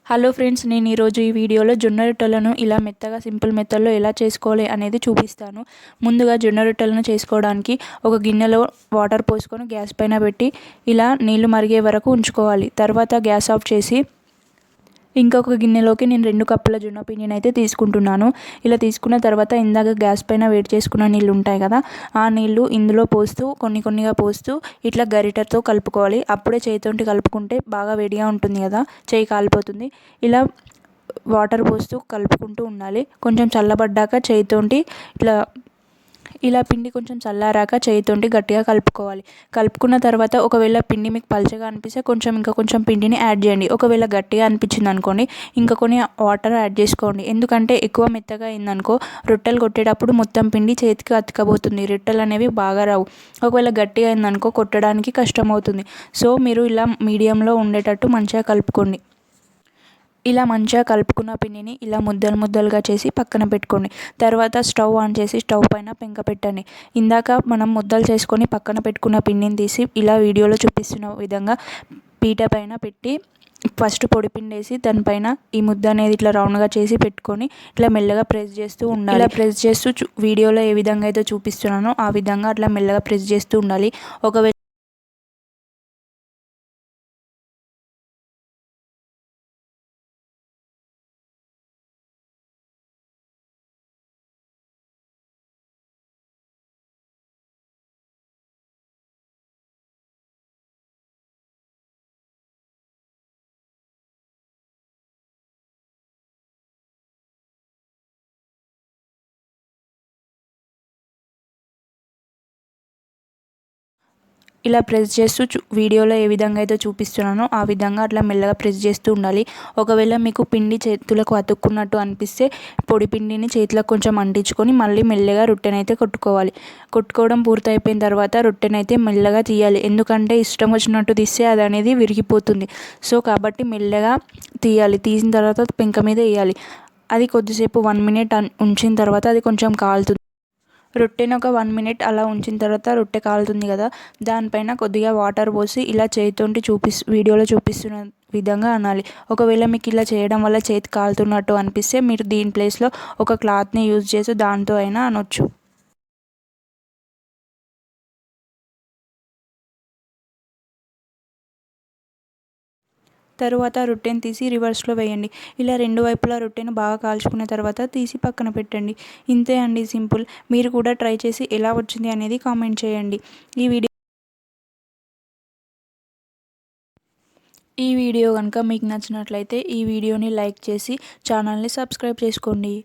Hello friends, నేను ఈరోజు ఈ వీడియోలో జొన్న రొట్టెలను ఇలా మెత్తగా సింపుల్ మెథడ్లో ఎలా చేసుకోవాలి అనేది చూపిస్తాను. ముందుగా జొన్న రొట్టెలను చేసుకోవడానికి ఒక గిన్నెలో వాటర్ పోసుకొని గ్యాస్ పైన పెట్టి ఇలా నీళ్లు మరిగే వరకు ఉంచుకోవాలి. తర్వాత గ్యాస్ ఆఫ్ చేసి ఇంకొక గిన్నెలోకి నేను 2 కప్పుల జొన్న పిండిని అయితే తీసుకుంటున్నాను. ఇలా తీసుకున్న తర్వాత ఇందాక గ్యాస్ పైన వేడి చేసుకున్న నీళ్ళు ఉంటాయి కదా, ఆ నీళ్ళు ఇందులో పోస్తూ కొన్నిగా పోస్తూ ఇట్లా గరిటెతో కలుపుకోవాలి. అప్పుడే చేతితోటి కలుపుకుంటే బాగా వేడిగా ఉంటుంది కదా, చేయి కాలిపోతుంది. ఇలా వాటర్ పోస్తూ కలుపుకుంటూ ఉండాలి. కొంచెం చల్లబడ్డాక చేతితోటి ఇలా పిండి కొంచెం చల్లారాక చేతితోటి గట్టిగా కలుపుకోవాలి. కలుపుకున్న తర్వాత ఒకవేళ పిండి మీకు పలచగా అనిపిస్తే ఇంకా కొంచెం పిండిని యాడ్ చేయండి. ఒకవేళ గట్టిగా అనిపించింది అనుకోండి, ఇంకా కొన్ని వాటర్ యాడ్ చేసుకోండి. ఎందుకంటే ఎక్కువ మెత్తగా అయిందనుకో రొట్టెలు కొట్టేటప్పుడు మొత్తం పిండి చేతికి అతుకబోతుంది, రొట్టెలు అనేవి బాగా రావు. ఒకవేళ గట్టిగా అయిందనుకో కొట్టడానికి కష్టమవుతుంది. సో మీరు ఇలా మీడియంలో ఉండేటట్టు మంచిగా కలుపుకోండి. ఇలా మంచిగా కలుపుకున్న పిండిని ఇలా ముద్దలుగా చేసి పక్కన పెట్టుకోండి. తర్వాత స్టవ్ ఆన్ చేసి స్టవ్ పైన పెంక పెట్టండి. ఇందాక మనం ముద్దలు చేసుకొని పక్కన పెట్టుకున్న పిండిని తీసి ఇలా వీడియోలో చూపిస్తున్న విధంగా పీట పైన పెట్టి ఫస్ట్ పొడి పిండి వేసి దానిపైన ఈ ముద్ద అనేది ఇట్లా రౌండ్గా చేసి పెట్టుకొని ఇట్లా మెల్లగా ప్రెస్ చేస్తూ ఉండాలి. ఇలా ప్రెస్ చేస్తూ వీడియోలో ఏ విధంగా అయితే చూపిస్తున్నానో ఆ విధంగా అట్లా మెల్లగా ప్రెస్ చేస్తూ ఉండాలి. ఒకవేళ ఇలా ప్రెస్ చేస్తూ వీడియోలో ఏ విధంగా అయితే చూపిస్తున్నానో ఆ విధంగా అట్లా మెల్లగా ప్రెస్ చేస్తూ ఉండాలి. ఒకవేళ మీకు పిండి చేతులకు అతుక్కున్నట్టు అనిపిస్తే పొడి పిండిని చేతులకు కొంచెం అంటించుకొని మళ్ళీ మెల్లగా రొట్టెనైతే కొట్టుకోవడం పూర్తయిపోయిన తర్వాత రొట్టెనైతే మెల్లగా తీయాలి. ఎందుకంటే ఇష్టం వచ్చినట్టు తీస్తే అది అనేది విరిగిపోతుంది. సో కాబట్టి మెల్లగా తీయాలి. తీసిన తర్వాత పెంక మీద వేయాలి. అది కొద్దిసేపు 1 మినిట్ ఉంచిన తర్వాత అది కొంచెం కాలుతుంది. రొట్టెని ఒక 1 మినిట్ అలా ఉంచిన తర్వాత రొట్టె కాలుతుంది కదా, దానిపైన కొద్దిగా వాటర్ పోసి ఇలా చేతితోటి వీడియోలో చూపిస్తున్న విధంగా అనాలి. ఒకవేళ మీకు ఇలా చేయడం వల్ల చేతి కాలుతున్నట్టు అనిపిస్తే మీరు దీని ప్లేస్లో ఒక క్లాత్ని యూజ్ చేసి దాంతో అయినా అనొచ్చు. తరువాత రొట్టెని తీసి రివర్స్లో వేయండి. ఇలా 2 వైపులా రొట్టెను బాగా కాల్చుకున్న తర్వాత తీసి పక్కన పెట్టండి. ఇంతే అండి, సింపుల్. మీరు కూడా ట్రై చేసి ఎలా వచ్చింది అనేది కామెంట్ చేయండి. ఈ వీడియో కనుక మీకు నచ్చినట్లయితే ఈ వీడియోని లైక్ చేసి ఛానల్ని సబ్స్క్రైబ్ చేసుకోండి.